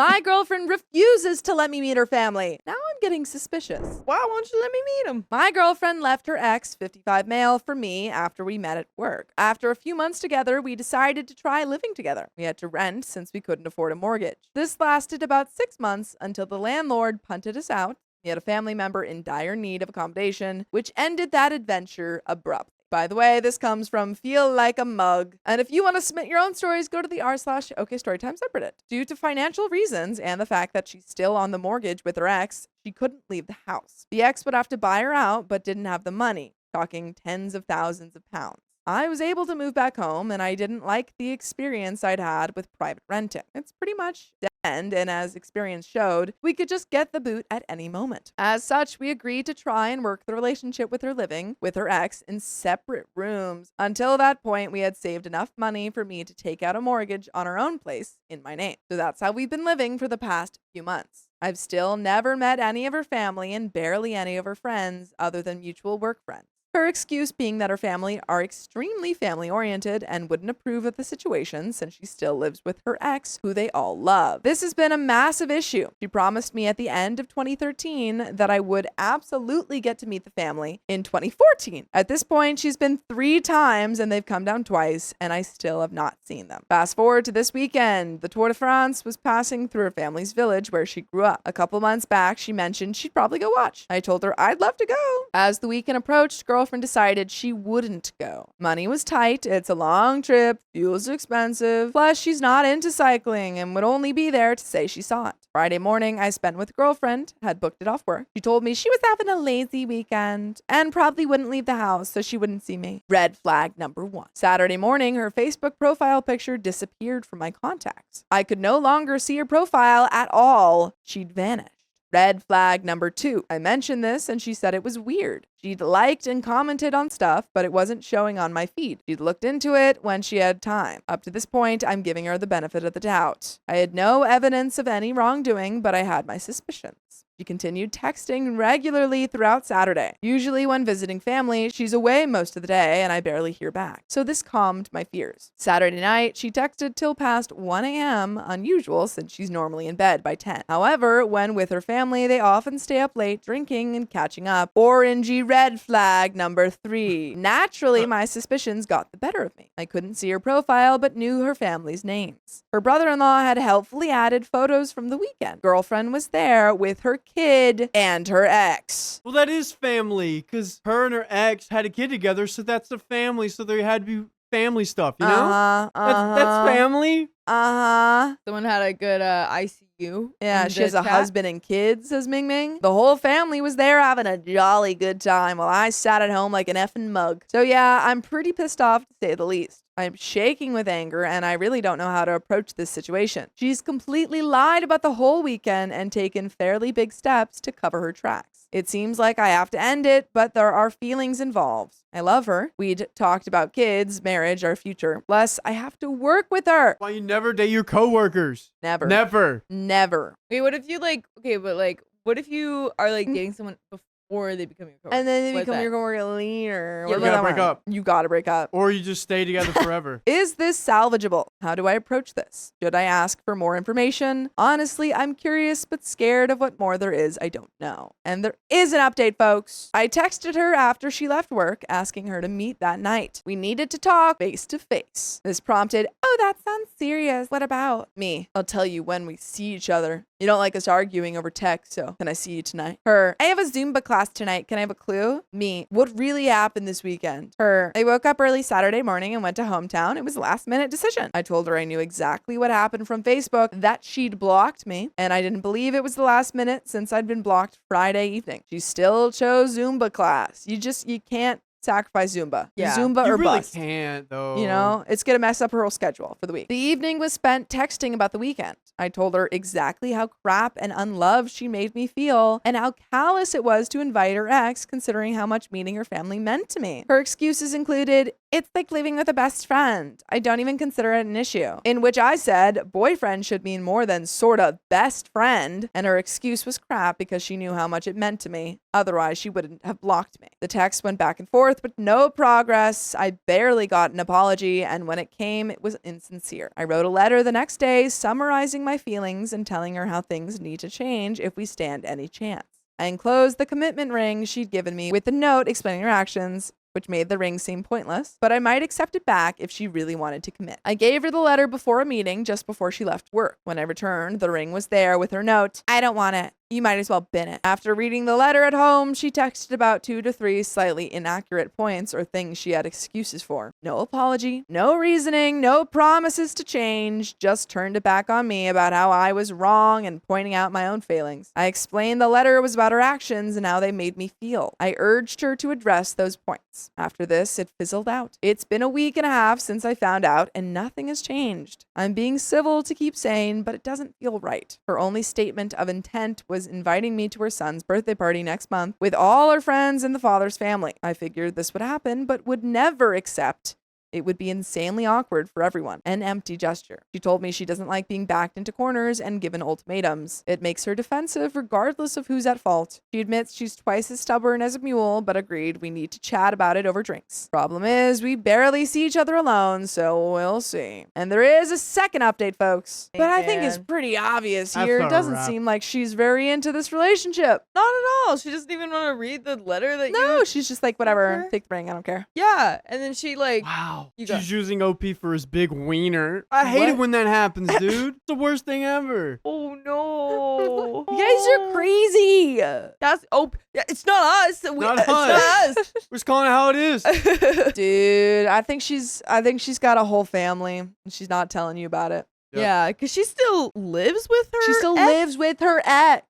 My girlfriend refuses to let me meet her family. Now I'm getting suspicious. Why won't you let me meet him? My girlfriend left her ex, 55 male, for me after we met at work. After a few months together, we decided to try living together. We had to rent since we couldn't afford a mortgage. This lasted about 6 months until the landlord punted us out. He had a family member in dire need of accommodation, which ended that adventure abruptly. By the way, this comes from Feel Like a Mug. And if you want to submit your own stories, go to the r/OKStorytime subreddit. Due to financial reasons and the fact that she's still on the mortgage with her ex, she couldn't leave the house. The ex would have to buy her out, but didn't have the money, talking tens of thousands of pounds. I was able to move back home, and I didn't like the experience I'd had with private renting. It's pretty much dead end, and as experience showed, we could just get the boot at any moment. As such, we agreed to try and work the relationship with her living with her ex in separate rooms. Until that point, we had saved enough money for me to take out a mortgage on our own place in my name. So that's how we've been living for the past few months. I've still never met any of her family and barely any of her friends other than mutual work friends. Her excuse being that her family are extremely family-oriented and wouldn't approve of the situation since she still lives with her ex, who they all love. This has been a massive issue. She promised me at the end of 2013 that I would absolutely get to meet the family in 2014. At this point, she's been 3 times and they've come down twice, and I still have not seen them. Fast forward to this weekend. The Tour de France was passing through her family's village where she grew up. A couple months back, she mentioned she'd probably go watch. I told her I'd love to go. As the weekend approached, girlfriend decided she wouldn't go. Money was tight, it's a long trip, fuel's expensive, plus she's not into cycling and would only be there to say she saw it. Friday morning, I spent with a girlfriend, had booked it off work. She told me she was having a lazy weekend and probably wouldn't leave the house so she wouldn't see me. Red flag number 1. Saturday morning, her Facebook profile picture disappeared from my contacts. I could no longer see her profile at all. She'd vanished. Red flag number 2. I mentioned this and she said it was weird. She'd liked and commented on stuff, but it wasn't showing on my feed. She'd looked into it when she had time. Up to this point, I'm giving her the benefit of the doubt. I had no evidence of any wrongdoing, but I had my suspicions. She continued texting regularly throughout Saturday. Usually when visiting family, she's away most of the day and I barely hear back. So this calmed my fears. Saturday night, she texted till past 1 a.m., unusual since she's normally in bed by 10. However, when with her family, they often stay up late drinking and catching up. Orangey red flag number 3. Naturally, my suspicions got the better of me. I couldn't see her profile, but knew her family's names. Her brother-in-law had helpfully added photos from the weekend. Girlfriend was there with her kid and her ex. Well, that is family, because her and her ex had a kid together, so that's the family, so there had to be family stuff, you know? That's family. Someone had a good ICU. Yeah, she has a husband and kids, says Ming Ming. The whole family was there having a jolly good time while I sat at home like an effing mug. So yeah, I'm pretty pissed off to say the least. I'm shaking with anger and I really don't know how to approach this situation. She's completely lied about the whole weekend and taken fairly big steps to cover her tracks. It seems like I have to end it, but there are feelings involved. I love her. We'd talked about kids, marriage, our future. Plus, I have to work with her. Why you never date your coworkers? Never. Wait, what if you what if you are dating someone before they become your coworker? And then they become your coworker later. You gotta break up. You gotta break up. Or you just stay together forever. Is this salvageable? How do I approach this? Should I ask for more information? Honestly, I'm curious but scared of what more there is I don't know. And there is an update, folks. I texted her after she left work, asking her to meet that night. We needed to talk face to face. This prompted, "Oh, that sounds serious. What about?" Me, "I'll tell you when we see each other. You don't like us arguing over text, so can I see you tonight?" Her, "I have a Zumba class tonight. Can I have a clue?" Me, "What really happened this weekend?" Her, "I woke up early Saturday morning and went to hometown. It was a last minute decision." I told her I knew exactly what happened from Facebook, that she'd blocked me, and I didn't believe it was the last minute since I'd been blocked Friday evening. She still chose Zumba class. You can't sacrifice Zumba. Yeah. Zumba You or really bust. can't, though. You know, it's going to mess up her whole schedule for the week. The evening was spent texting about the weekend. I told her exactly how crap and unloved she made me feel and how callous it was to invite her ex, considering how much meeting her family meant to me. Her excuses included, It's like living with a best friend. I don't even consider it an issue. In which I said, boyfriend should mean more than sort of best friend. And her excuse was crap because she knew how much it meant to me. Otherwise, she wouldn't have blocked me. The text went back and forth, but no progress. I barely got an apology, and when it came, it was insincere. I wrote a letter the next day summarizing my feelings and telling her how things need to change if we stand any chance. I enclosed the commitment ring she'd given me with a note explaining her actions, which made the ring seem pointless, but I might accept it back if she really wanted to commit. I gave her the letter before a meeting, just before she left work. When I returned, the ring was there with her note. I don't want it. You might as well bin it. After reading the letter at home, she texted about 2 to 3 slightly inaccurate points or things she had excuses for. No apology, no reasoning, no promises to change, just turned it back on me about how I was wrong and pointing out my own failings. I explained the letter was about her actions and how they made me feel. I urged her to address those points. After this, it fizzled out. It's been a week and a half since I found out, and nothing has changed. I'm being civil to keep sane, but it doesn't feel right. Her only statement of intent was inviting me to her son's birthday party next month with all her friends and the father's family. I figured this would happen, but would never accept. It would be insanely awkward for everyone. An empty gesture. She told me she doesn't like being backed into corners and given ultimatums. It makes her defensive regardless of who's at fault. She admits she's twice as stubborn as a mule, but agreed we need to chat about it over drinks. Problem is, we barely see each other alone, so we'll see. And there is a second update, folks. But I think it's pretty obvious here. It doesn't seem like she's very into this relationship. Not at all. She doesn't even want to read the letter that No, she's just like, whatever, take the ring, I don't care. Yeah, and then she like... Wow. She's using OP for his big wiener. I hate it when that happens, dude. It's the worst thing ever. Oh no. You guys are crazy. That's it's not us. It's not us. We're just calling it how it is. Dude, I think she's got a whole family and she's not telling you about it. Yep. Yeah, because she still lives with her She still lives with her ex.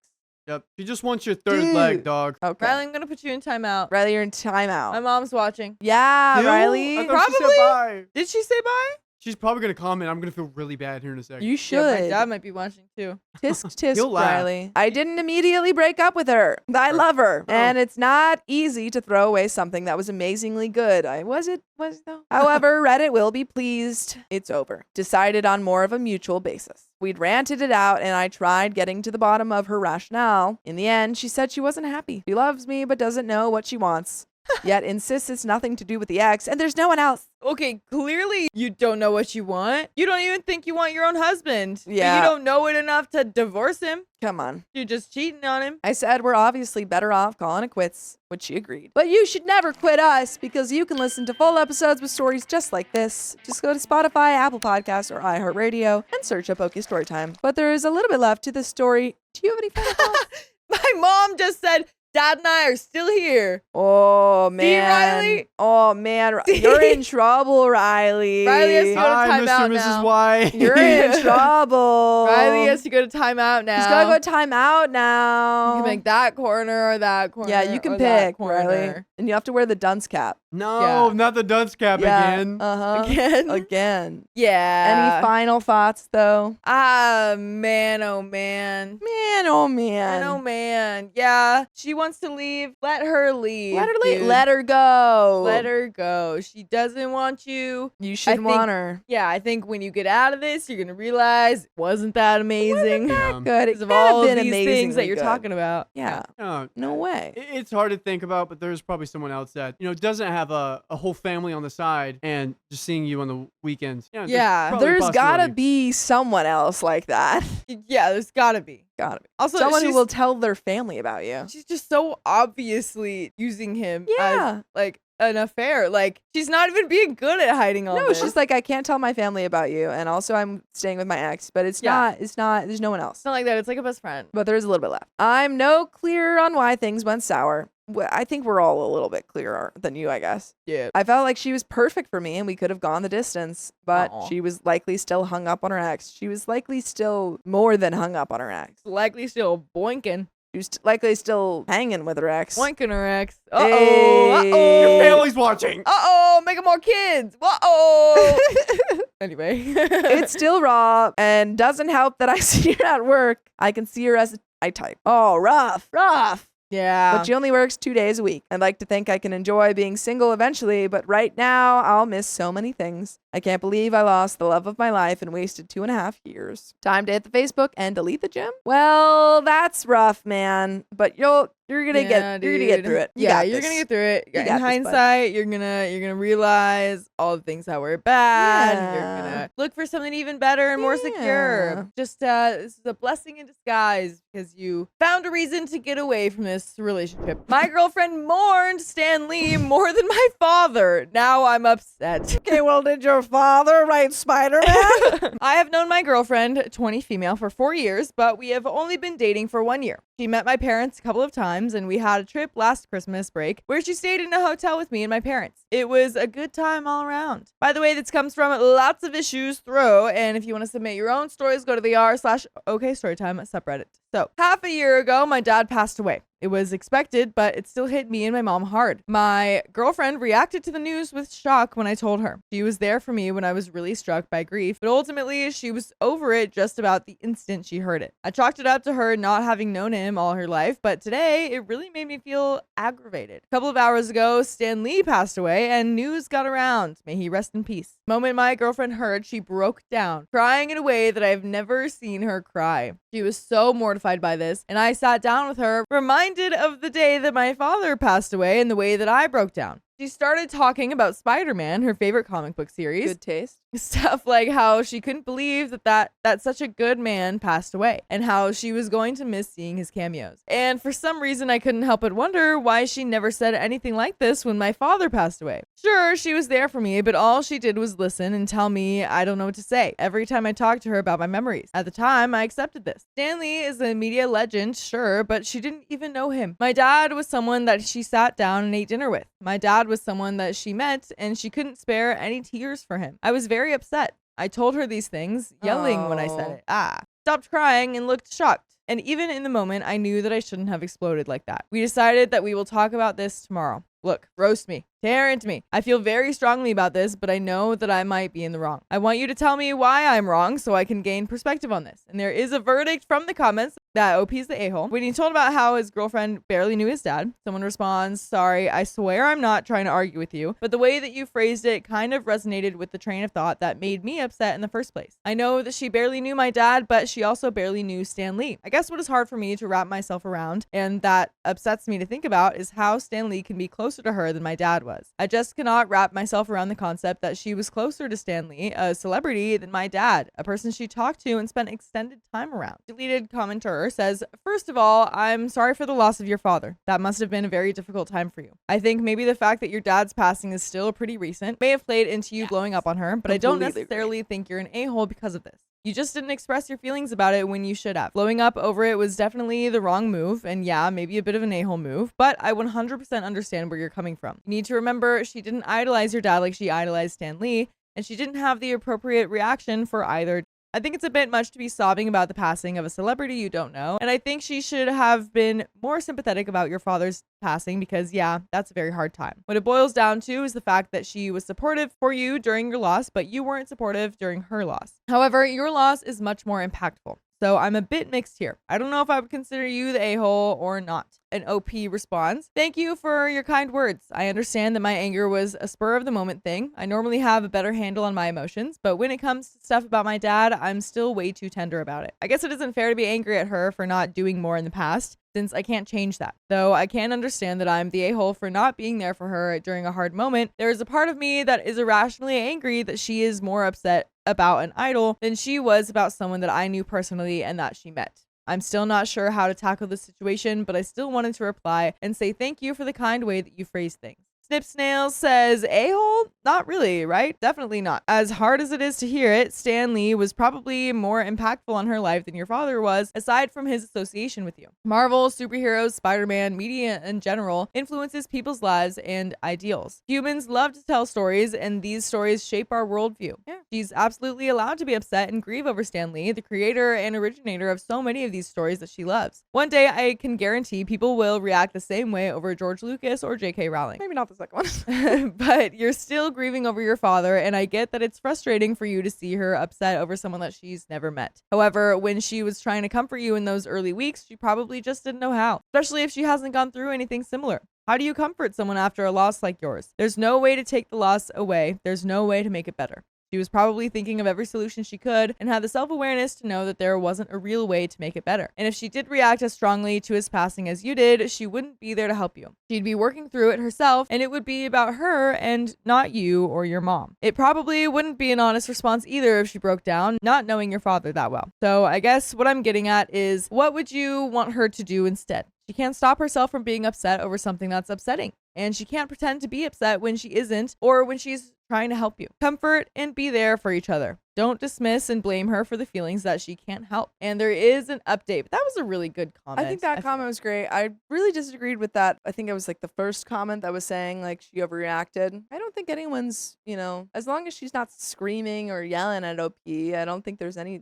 Yep. She just wants your third leg, dog. Okay. Riley, I'm gonna put you in timeout. Riley, you're in timeout. My mom's watching. Yeah, Riley. I thought she said bye. Did she say bye? She's probably gonna comment. I'm gonna feel really bad here in a second. You should. Yeah, my dad might be watching too. Tisk tisk, You'll laugh. Riley. I didn't immediately break up with her. I love her. Oh. And it's not easy to throw away something that was amazingly good. Was it though? However, Reddit will be pleased. It's over. Decided on more of a mutual basis. We'd ranted it out and I tried getting to the bottom of her rationale. In the end, she said she wasn't happy. She loves me but doesn't know what she wants. Yet insists it's nothing to do with the ex and there's no one else. Okay, clearly you don't know what you want. You don't even think you want your own husband. Yeah. You don't know it enough to divorce him. Come on. You're just cheating on him. I said we're obviously better off calling it quits, which she agreed. But you should never quit us because you can listen to full episodes with stories just like this. Just go to Spotify, Apple Podcasts, or iHeartRadio and search up OK Storytime. But there is a little bit left to this story. Do you have any final thoughts? My mom just said, Dad and I are still here. Oh, man. See, Riley? Oh, man. You're in trouble, Riley. Riley has to go to Hi, timeout Mr. and now. Mrs. Y. You're in trouble. Riley has to go to timeout now. He's got to go time out now. You can make that corner or that corner. Yeah, you can or that pick, corner. Riley. And you have to wear the dunce cap. No, Yeah. not the dunce cap again. Uh-huh. Again? Again. Yeah. Any final thoughts, though? Ah, man, oh man. Man, oh, man. Man, oh man. Yeah, she wants to leave. Let her leave. Let her leave. dude. Let her go. Let her go. She doesn't want you. You should think- want her. Yeah, I think when you get out of this, you're gonna realize it wasn't that amazing. Good. It Because of could have all been of these things that amazingly you're good. talking about. Yeah. No, No way. it's hard to think about, but there's probably someone else that, doesn't have a whole family on the side and just seeing you on the weekends. Yeah, There's gotta be someone else like that. Yeah, there's gotta be. Gotta be. Also, Someone who she's- will tell their family about you. She's just so obviously using him Yeah. as like an affair. Like she's not even being good at hiding all No, this. she's like, I can't tell my family about you. And also I'm staying with my ex, but it's Yeah. not, there's no one else. It's not like that. It's like a best friend. But there is a little bit left. I'm no clear on why things went sour. I think we're all a little bit clearer than you, I guess. Yeah. I felt like she was perfect for me and we could have gone the distance, but Aw. she was likely still hung up on her ex. She was likely still more than hung up on her ex. Likely still boinking. She was likely still hanging with her ex. Boinking her ex. Uh-oh. Hey. Uh-oh. Your family's watching. Uh-oh. Making more kids. Uh-oh. Anyway. It's still raw and doesn't help that I see her at work. I can see her as I type. Oh, rough. Yeah. But she only works 2 days a week. I'd like to think I can enjoy being single eventually, but right now I'll miss so many things. I can't believe I lost the love of my life and wasted 2.5 years. Time to hit the Facebook and delete the gym? Well, that's rough, man. But you're gonna get through it. You're gonna get through it. You In got this, bud. hindsight, you're gonna realize all the things that were bad. Yeah. You're gonna look for something even better and more Yeah. secure. Just this is a blessing in disguise because you found a reason to get away from this relationship. My girlfriend mourned Stan Lee more than my father. Now I'm upset. Okay, well, did your father write Spider-Man? I have known my girlfriend, 20 female, for 4 years, but we have only been dating for 1 year. She met my parents a couple of times, and we had a trip last Christmas break where she stayed in a hotel with me and my parents. It was a good time all around. By the way, this comes from Lots of Issues Throw, and if you want to submit your own stories, go to the r/OKStorytime subreddit. So, half a year ago, my dad passed away. It was expected, but it still hit me and my mom hard. My girlfriend reacted to the news with shock when I told her. She was there for me when I was really struck by grief, but ultimately she was over it just about the instant she heard it. I chalked it up to her not having known him all her life, but today it really made me feel aggravated. A couple of hours ago, Stan Lee passed away and news got around. May he rest in peace. The moment my girlfriend heard, she broke down, crying in a way that I've never seen her cry. She was so mortified by this, and I sat down with her, reminded of the day that my father passed away and the way that I broke down. She started talking about Spider-Man, her favorite comic book series. Good taste. Stuff like how she couldn't believe that such a good man passed away and how she was going to miss seeing his cameos. And for some reason, I couldn't help but wonder why she never said anything like this when my father passed away. Sure, she was there for me, but all she did was listen and tell me I don't know what to say every time I talked to her about my memories. At the time, I accepted this. Stan Lee is a media legend, sure, but she didn't even know him. My dad was someone that she sat down and ate dinner with. My dad was someone that she met, and she couldn't spare any tears for him. I was very upset. I told her these things, yelling when I said it. Stopped crying and looked shocked. And even in the moment, I knew that I shouldn't have exploded like that. We decided that we will talk about this tomorrow. Look, roast me. Tear into me. I feel very strongly about this, but I know that I might be in the wrong. I want you to tell me why I'm wrong so I can gain perspective on this. And there is a verdict from the comments that OP's the a-hole. When he told about how his girlfriend barely knew his dad, someone responds, "Sorry, I swear I'm not trying to argue with you, but the way that you phrased it kind of resonated with the train of thought that made me upset in the first place. I know that she barely knew my dad, but she also barely knew Stan Lee. I guess what is hard for me to wrap myself around, and that upsets me to think about, is how Stan Lee can be closer to her than my dad was. I just cannot wrap myself around the concept that she was closer to Stan Lee, a celebrity, than my dad, a person she talked to and spent extended time around." Deleted commenter says, "First of all, I'm sorry for the loss of your father. That must have been a very difficult time for you. I think maybe the fact that your dad's passing is still pretty recent may have played into you blowing up on her, but I don't necessarily think you're an a-hole because of this. You just didn't express your feelings about it when you should have. Blowing up over it was definitely the wrong move, and yeah, maybe a bit of an a-hole move, but I 100% understand where you're coming from. You need to remember she didn't idolize your dad like she idolized Stan Lee, and she didn't have the appropriate reaction for either. I think it's a bit much to be sobbing about the passing of a celebrity you don't know, and I think she should have been more sympathetic about your father's passing because, yeah, that's a very hard time. What it boils down to is the fact that she was supportive for you during your loss, but you weren't supportive during her loss. However, your loss is much more impactful. So I'm a bit mixed here. I don't know if I would consider you the a-hole or not." An OP responds, "Thank you for your kind words. I understand that my anger was a spur of the moment thing. I normally have a better handle on my emotions, but when it comes to stuff about my dad, I'm still way too tender about it. I guess it isn't fair to be angry at her for not doing more in the past, since I can't change that. Though I can understand that I'm the a-hole for not being there for her during a hard moment, there is a part of me that is irrationally angry that she is more upset about an idol than she was about someone that I knew personally and that she met. I'm still not sure how to tackle this situation, but I still wanted to reply and say thank you for the kind way that you phrased things." Snip Snails says, "A-hole? Not really, right? Definitely not. As hard as it is to hear it, Stan Lee was probably more impactful on her life than your father was, aside from his association with you. Marvel, superheroes, Spider-Man, media in general influences people's lives and ideals. Humans love to tell stories, and these stories shape our worldview. Yeah. She's absolutely allowed to be upset and grieve over Stan Lee, the creator and originator of so many of these stories that she loves. One day, I can guarantee people will react the same way over George Lucas or J.K. Rowling. Maybe not the second one. But you're still grieving over your father, and I get that it's frustrating for you to see her upset over someone that she's never met. However, when she was trying to comfort you in those early weeks, she probably just didn't know how, especially if she hasn't gone through anything similar. How do you comfort someone after a loss like yours? There's no way to take the loss away. There's no way to make it better. She was probably thinking of every solution she could and had the self-awareness to know that there wasn't a real way to make it better. And if she did react as strongly to his passing as you did, she wouldn't be there to help you. She'd be working through it herself, and it would be about her and not you or your mom. It probably wouldn't be an honest response either if she broke down, not knowing your father that well. So I guess what I'm getting at is, what would you want her to do instead? She can't stop herself from being upset over something that's upsetting. And she can't pretend to be upset when she isn't, or when she's trying to help you. Comfort and be there for each other. Don't dismiss and blame her for the feelings that she can't help. And there is an update. But that was a really good comment. I think that comment was great. I really disagreed with that. I think it was like the first comment that was saying like she overreacted. I don't think anyone's, as long as she's not screaming or yelling at OP, I don't think there's any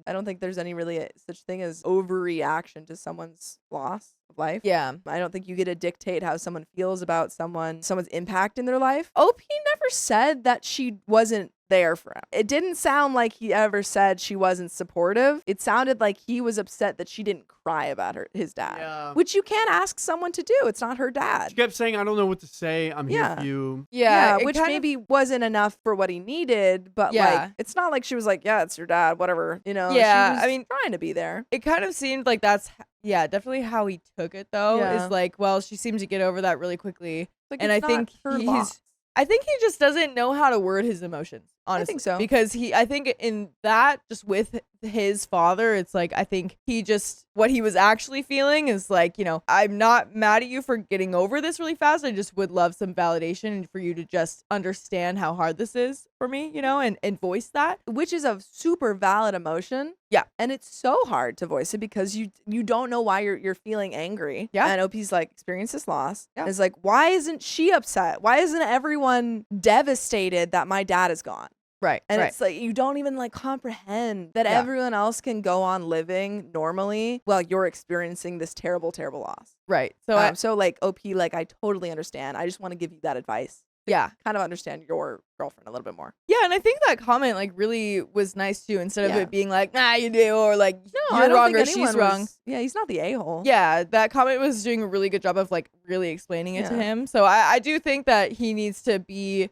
really such thing as overreaction to someone's loss of life. Yeah. I don't think you get to dictate how someone feels about someone's impact in their life. OP never said that she wasn't there for him. It didn't sound like he ever said she wasn't supportive. It sounded like he was upset that she didn't cry about his dad, which you can't ask someone to do. It's not her dad. She kept saying, I don't know what to say. I'm here for you. Yeah, which maybe wasn't enough for what he needed, but like, it's not like she was like, yeah, it's your dad, whatever, Yeah, she was trying to be there. It kind of seemed like that's, definitely how he took it though, is like, well, she seemed to get over that really quickly. Like, and I think I think he just doesn't know how to word his emotions, honestly. I think so. Because I think in that, just with his father, it's like, I think what he was actually feeling is like, I'm not mad at you for getting over this really fast. I just would love some validation and for you to just understand how hard this is for me, and voice that. Which is a super valid emotion. Yeah. And it's so hard to voice it because you don't know why you're feeling angry. Yeah. And OP's like, experienced this loss. Yeah. It's like, why isn't she upset? Why isn't everyone devastated that my dad is gone? Right. And it's like, you don't even like comprehend that everyone else can go on living normally while you're experiencing this terrible, terrible loss. Right. So, so like OP, like I totally understand. I just want to give you that advice. Yeah. Kind of understand your girlfriend a little bit more. Yeah, and I think that comment like really was nice too, instead of it being like, nah, you do, or like, no, you're wrong or she's wrong. Yeah, he's not the a-hole. Yeah, that comment was doing a really good job of like really explaining it to him. So I do think that he needs to be,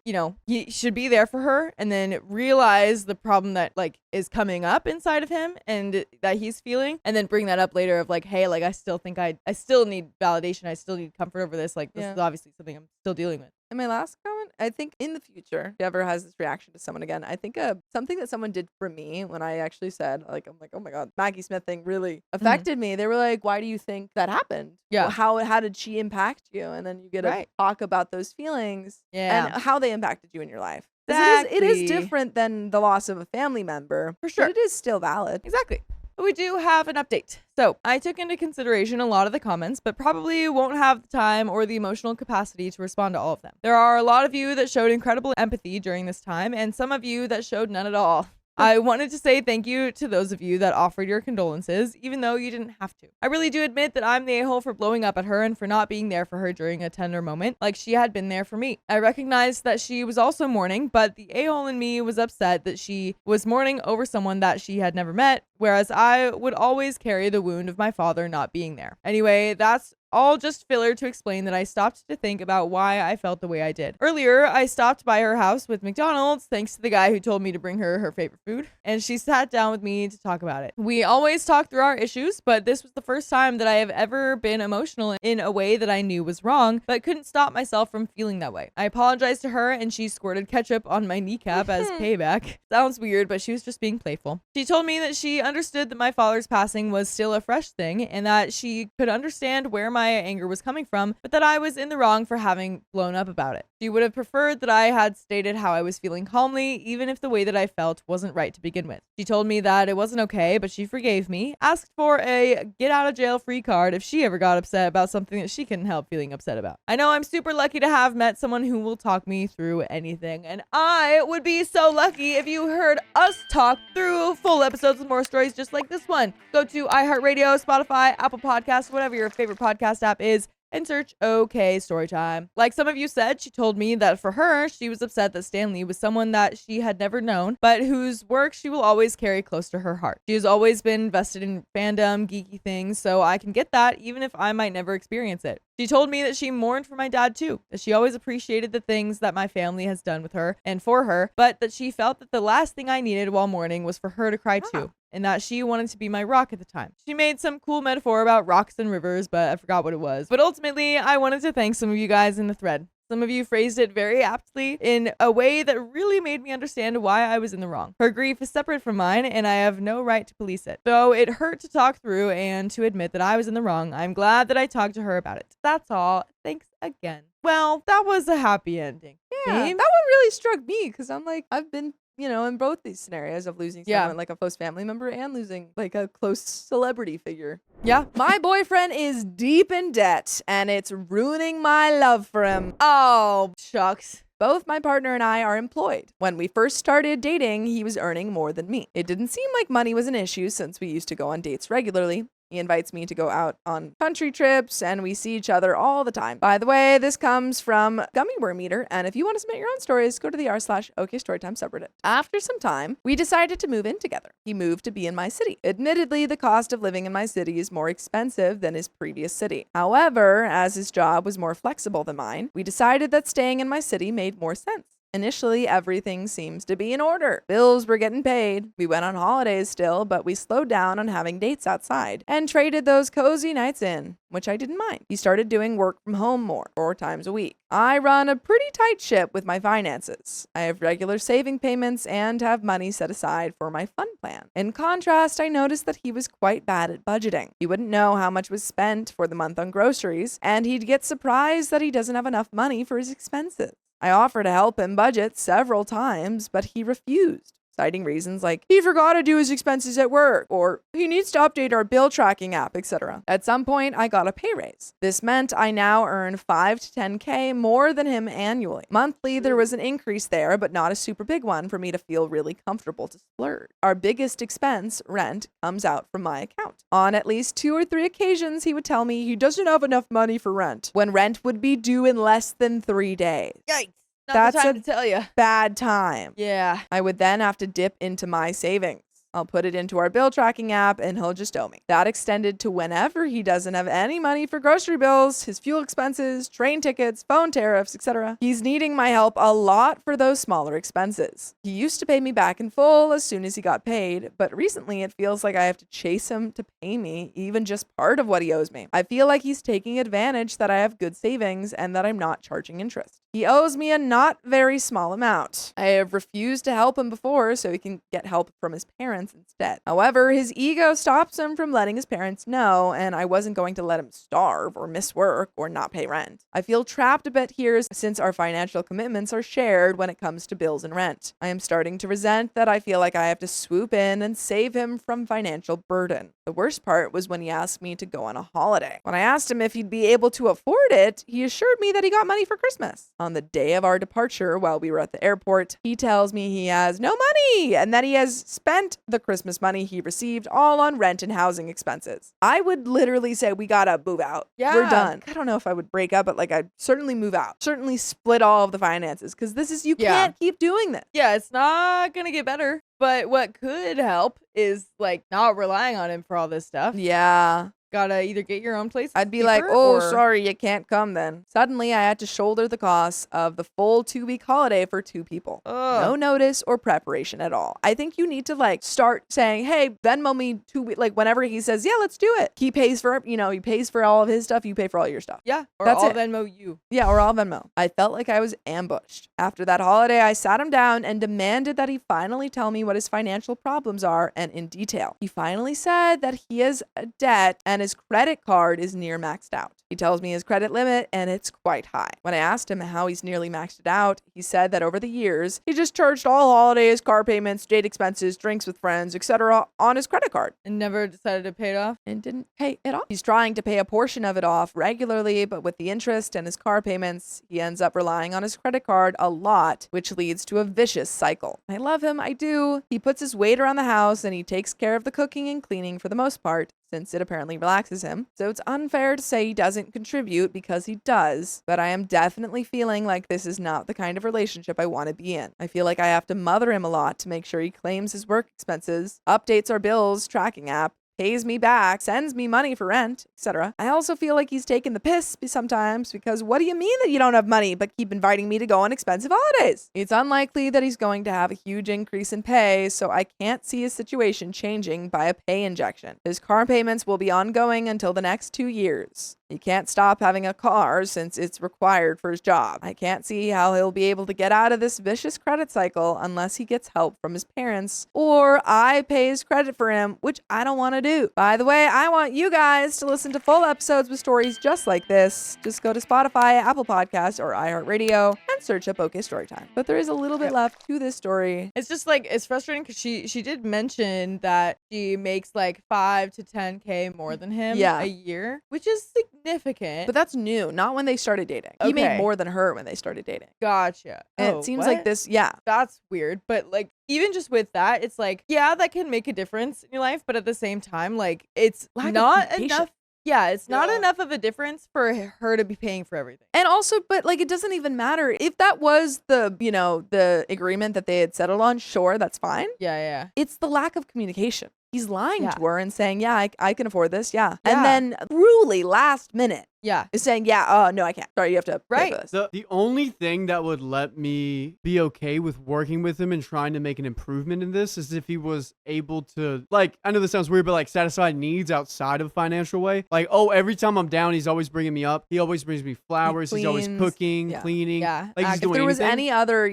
he should be there for her and then realize the problem that like is coming up inside of him and that he's feeling, and then bring that up later of like, hey, like I still think I still need validation. I still need comfort over this. Like this is obviously something I'm still dealing with. And my last comment, I think in the future, if ever has this reaction to someone again, I think something that someone did for me when I actually said, like, I'm like, oh my God, Maggie Smith thing really affected me. They were like, why do you think that happened? Yeah. Well, how did she impact you? And then you get to talk about those feelings and how they impacted you in your life. Exactly. It is different than the loss of a family member. For sure. But it is still valid. Exactly. But we do have an update. So I took into consideration a lot of the comments, but probably won't have the time or the emotional capacity to respond to all of them. There are a lot of you that showed incredible empathy during this time, and some of you that showed none at all. I wanted to say thank you to those of you that offered your condolences, even though you didn't have to. I really do admit that I'm the a-hole for blowing up at her and for not being there for her during a tender moment, like she had been there for me. I recognized that she was also mourning, but the a-hole in me was upset that she was mourning over someone that she had never met, whereas I would always carry the wound of my father not being there. Anyway, that's all just filler to explain that I stopped to think about why I felt the way I did. Earlier, I stopped by her house with McDonald's, thanks to the guy who told me to bring her favorite food, and she sat down with me to talk about it. We always talk through our issues, but this was the first time that I have ever been emotional in a way that I knew was wrong, but couldn't stop myself from feeling that way. I apologized to her, and she squirted ketchup on my kneecap as payback. Sounds weird, but she was just being playful. She told me that she understood that my father's passing was still a fresh thing, and that she could understand where my anger was coming from, but that I was in the wrong for having blown up about it. She would have preferred that I had stated how I was feeling calmly, even if the way that I felt wasn't right to begin with. She told me that it wasn't okay, but she forgave me, asked for a get out of jail free card if she ever got upset about something that she couldn't help feeling upset about. I know I'm super lucky to have met someone who will talk me through anything, and I would be so lucky if you heard us talk through full episodes with more stories just like this one. Go to iHeartRadio, Spotify, Apple Podcasts, whatever your favorite podcast app is, and search OK Storytime. Like some of you said, she told me that for her, she was upset that Stanley was someone that she had never known, but whose work she will always carry close to her heart. She has always been invested in fandom, geeky things, so I can get that even if I might never experience it. She told me that she mourned for my dad too, that she always appreciated the things that my family has done with her and for her, but that she felt that the last thing I needed while mourning was for her to cry too, and that she wanted to be my rock at the time. She made some cool metaphor about rocks and rivers, but I forgot what it was. But ultimately, I wanted to thank some of you guys in the thread. Some of you phrased it very aptly in a way that really made me understand why I was in the wrong. Her grief is separate from mine, and I have no right to police it. Though it hurt to talk through and to admit that I was in the wrong, I'm glad that I talked to her about it. That's all. Thanks again. Well, that was a happy ending. Yeah, that one really struck me because I'm like, I've been, in both these scenarios of losing someone like a close family member and losing like a close celebrity figure. Yeah. My boyfriend is deep in debt and it's ruining my love for him. Oh, shucks. Both my partner and I are employed. When we first started dating, he was earning more than me. It didn't seem like money was an issue since we used to go on dates regularly. He invites me to go out on country trips, and we see each other all the time. By the way, this comes from Gummy Worm Eater, and if you want to submit your own stories, go to the r/OK Storytime subreddit. After some time, we decided to move in together. He moved to be in my city. Admittedly, the cost of living in my city is more expensive than his previous city. However, as his job was more flexible than mine, we decided that staying in my city made more sense. Initially, everything seems to be in order. Bills were getting paid. We went on holidays still, but we slowed down on having dates outside and traded those cozy nights in, which I didn't mind. He started doing work from home more, 4 times a week. I run a pretty tight ship with my finances. I have regular saving payments and have money set aside for my fun plan. In contrast, I noticed that he was quite bad at budgeting. He wouldn't know how much was spent for the month on groceries, and he'd get surprised that he doesn't have enough money for his expenses. I offered to help him budget several times, but he refused, citing reasons like he forgot to do his expenses at work or he needs to update our bill tracking app, etc. At some point, I got a pay raise. This meant I now earn 5 to 10K more than him annually. Monthly, there was an increase there, but not a super big one for me to feel really comfortable to splurge. Our biggest expense, rent, comes out from my account. On at least 2 or 3 occasions, he would tell me he doesn't have enough money for rent, when rent would be due in less than 3 days. Yikes. Not That's the time a to tell you. Bad time. Yeah. I would then have to dip into my savings. I'll put it into our bill tracking app and he'll just owe me. That extended to whenever he doesn't have any money for grocery bills, his fuel expenses, train tickets, phone tariffs, etc. He's needing my help a lot for those smaller expenses. He used to pay me back in full as soon as he got paid, but recently it feels like I have to chase him to pay me even just part of what he owes me. I feel like he's taking advantage that I have good savings and that I'm not charging interest. He owes me a not very small amount. I have refused to help him before so he can get help from his parents instead. However, his ego stops him from letting his parents know, and I wasn't going to let him starve or miss work or not pay rent. I feel trapped a bit here since our financial commitments are shared when it comes to bills and rent. I am starting to resent that I feel like I have to swoop in and save him from financial burden. The worst part was when he asked me to go on a holiday. When I asked him if he'd be able to afford it, he assured me that he got money for Christmas. On the day of our departure, while we were at the airport, he tells me he has no money and that he has spent the Christmas money he received all on rent and housing expenses. I would literally say, we gotta move out. Yeah. We're done. I don't know if I would break up, but I'd certainly move out. Certainly split all of the finances because you can't keep doing this. Yeah, it's not gonna get better. But what could help is not relying on him for all this stuff. Yeah. Gotta either get your own place. I'd be like, sorry, you can't come then. Suddenly, I had to shoulder the costs of the full 2-week holiday for 2 people. Ugh. No notice or preparation at all. I think you need to start saying, hey, Venmo me 2 weeks. Whenever he says, yeah, let's do it. He pays for, he pays for all of his stuff. You pay for all your stuff. Yeah. Or That's I'll it. Venmo you. Yeah, or I'll Venmo. I felt like I was ambushed. After that holiday, I sat him down and demanded that he finally tell me what his financial problems are and in detail. He finally said that he has a debt and his credit card is near maxed out. He tells me his credit limit and it's quite high. When I asked him how he's nearly maxed it out, he said that over the years, he just charged all holidays, car payments, date expenses, drinks with friends, etc. on his credit card. And never decided to pay it off? And didn't pay it off. He's trying to pay a portion of it off regularly, but with the interest and his car payments, he ends up relying on his credit card a lot, which leads to a vicious cycle. I love him, I do. He puts his weight around the house and he takes care of the cooking and cleaning for the most part, since it apparently relaxes him. So it's unfair to say he doesn't contribute because he does, but I am definitely feeling like this is not the kind of relationship I want to be in. I feel like I have to mother him a lot to make sure he claims his work expenses, updates our bills tracking app, pays me back, sends me money for rent, etc. I also feel like he's taking the piss sometimes because what do you mean that you don't have money but keep inviting me to go on expensive holidays? It's unlikely that he's going to have a huge increase in pay, so I can't see his situation changing by a pay injection. His car payments will be ongoing until the next 2 years. He can't stop having a car since it's required for his job. I can't see how he'll be able to get out of this vicious credit cycle unless he gets help from his parents or I pay his credit for him, which I don't want to do. By the way, I want you guys to listen to full episodes with stories just like this. Just go to Spotify, Apple Podcasts, or iHeartRadio and search up OK Storytime. But there is a little bit left to this story. It's just like, it's frustrating because she did mention that she makes like 5 to 10K more than him a year, which is significant. But that's new, not when they started dating. He made more than her when they started dating. Gotcha. And it seems like this, That's weird. But like, even just with that, it's like, yeah, that can make a difference in your life. But at the same time, like, it's not enough. Yeah, it's not enough of a difference for her to be paying for everything. And also, but like, it doesn't even matter. If that was the, the agreement that they had settled on, sure, that's fine. Yeah. It's the lack of communication. He's lying to her and saying, I can afford this. Yeah. And then truly last minute. Is saying, no, I can't. Sorry, you have to pay for this. The only thing that would let me be okay with working with him and trying to make an improvement in this is if he was able to, like, I know this sounds weird, but like satisfy needs outside of financial way. Like, every time I'm down, he's always bringing me up. He always brings me flowers. He's always cooking, cleaning. Yeah. Like, he's doing if there was anything. any other,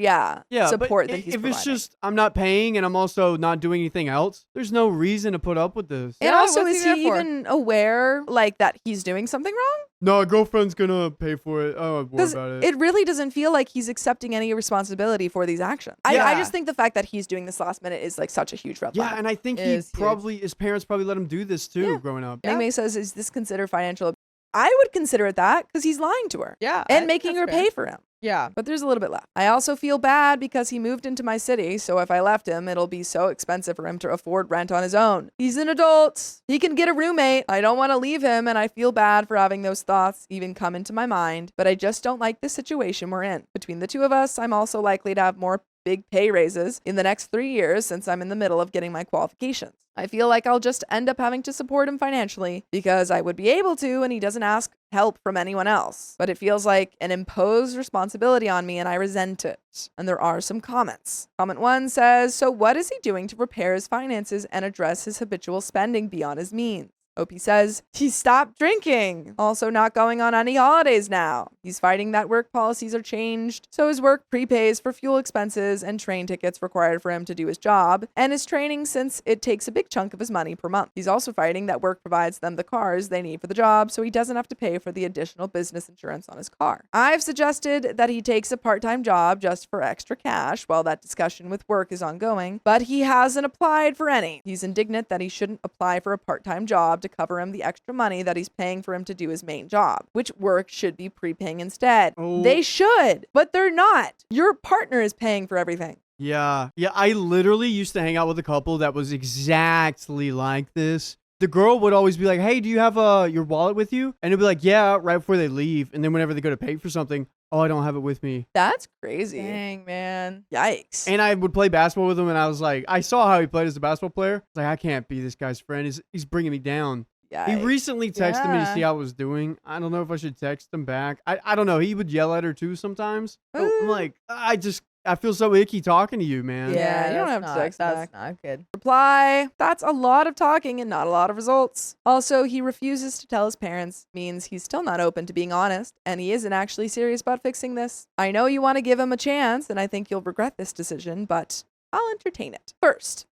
support that he's if providing. it's just I'm not paying and I'm also not doing anything else, there's no reason to put up with this. And also, is he even aware, like, that he's doing something wrong? No, a girlfriend's gonna pay for it. Oh, worry about it. It really doesn't feel like he's accepting any responsibility for these actions. I just think the fact that he's doing this last minute is like such a huge red flag. Yeah, and I think his parents probably let him do this too growing up. May says, is this considered financial abuse? I would consider it that because he's lying to her. Yeah. And making her pay for him. Yeah. But there's a little bit left. I also feel bad because he moved into my city, so if I left him, it'll be so expensive for him to afford rent on his own. He's an adult. He can get a roommate. I don't want to leave him, and I feel bad for having those thoughts even come into my mind, but I just don't like the situation we're in. Between the two of us, I'm also likely to have more big pay raises in the next 3 years since I'm in the middle of getting my qualifications. I feel like I'll just end up having to support him financially because I would be able to and he doesn't ask help from anyone else. But it feels like an imposed responsibility on me and I resent it. And there are some comments. Comment 1 says, so what is he doing to repair his finances and address his habitual spending beyond his means? OP says, he stopped drinking. Also not going on any holidays now. He's fighting that work policies are changed, so his work prepays for fuel expenses and train tickets required for him to do his job, and his training since it takes a big chunk of his money per month. He's also fighting that work provides them the cars they need for the job, so he doesn't have to pay for the additional business insurance on his car. I've suggested that he takes a part-time job just for extra cash while that discussion with work is ongoing, but he hasn't applied for any. He's indignant that he shouldn't apply for a part-time job to cover him the extra money that he's paying for him to do his main job, which work should be prepaying instead. They should, but they're not. Your partner is paying for everything. Yeah, I literally used to hang out with a couple that was exactly like this. The girl would always be like, hey, do you have your wallet with you? And it'd be like, yeah, right before they leave. And then whenever they go to pay for something, oh, I don't have it with me. That's crazy. Dang, man. Yikes. And I would play basketball with him, and I was like, I saw how he played as a basketball player. I was like, I can't be this guy's friend. He's bringing me down. Yikes. He recently texted me to see how I was doing. I don't know if I should text him back. I don't know. He would yell at her too sometimes. So I'm like, I feel so icky talking to you, man. Yeah, you don't have to text That's back. not good. Reply. That's a lot of talking and not a lot of results. Also, he refuses to tell his parents, means he's still not open to being honest, and he isn't actually serious about fixing this. I know you want to give him a chance, and I think you'll regret this decision, but I'll entertain it. First,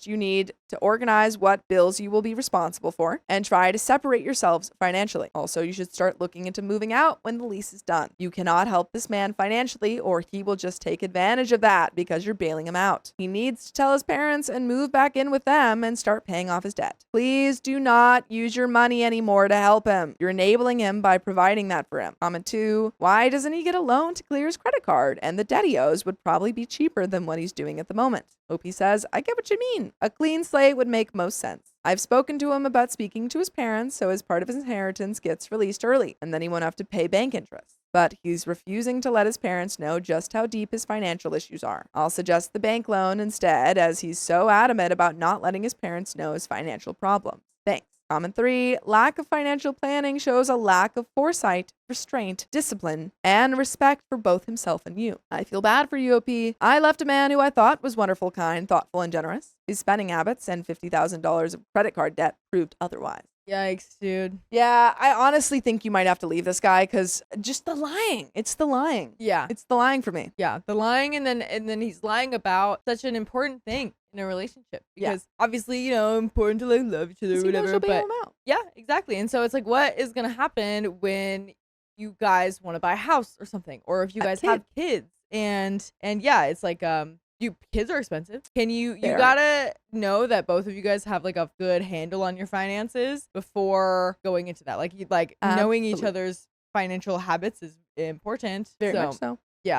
you need to organize what bills you will be responsible for and try to separate yourselves financially. Also, you should start looking into moving out when the lease is done. You cannot help this man financially or he will just take advantage of that because you're bailing him out. He needs to tell his parents and move back in with them and start paying off his debt. Please do not use your money anymore to help him. You're enabling him by providing that for him. Comment 2, why doesn't he get a loan to clear his credit card? And the debt he owes would probably be cheaper than what he's doing at the moment. OP says, I get what you mean. A clean slate would make most sense. I've spoken to him about speaking to his parents so as part of his inheritance gets released early, and then he won't have to pay bank interest. But he's refusing to let his parents know just how deep his financial issues are. I'll suggest the bank loan instead, as he's so adamant about not letting his parents know his financial problems. Thanks. Comment 3, lack of financial planning shows a lack of foresight, restraint, discipline, and respect for both himself and you. I feel bad for you, OP. I left a man who I thought was wonderful, kind, thoughtful, and generous. His spending habits and $50,000 of credit card debt proved otherwise. Yikes, dude. Yeah, I honestly think you might have to leave this guy because just the lying. It's the lying. Yeah. It's the lying for me. Yeah, the lying, and then he's lying about such an important thing in a relationship, because obviously, important to like love each other or whatever, You'll bail but him out. yeah, exactly. And so it's like, what is gonna happen when you guys want to buy a house or something, or if you guys have kids, and yeah, it's like kids are expensive. You gotta know that both of you guys have like a good handle on your finances before going into that. Like knowing each other's financial habits is important. Very much so. Yeah,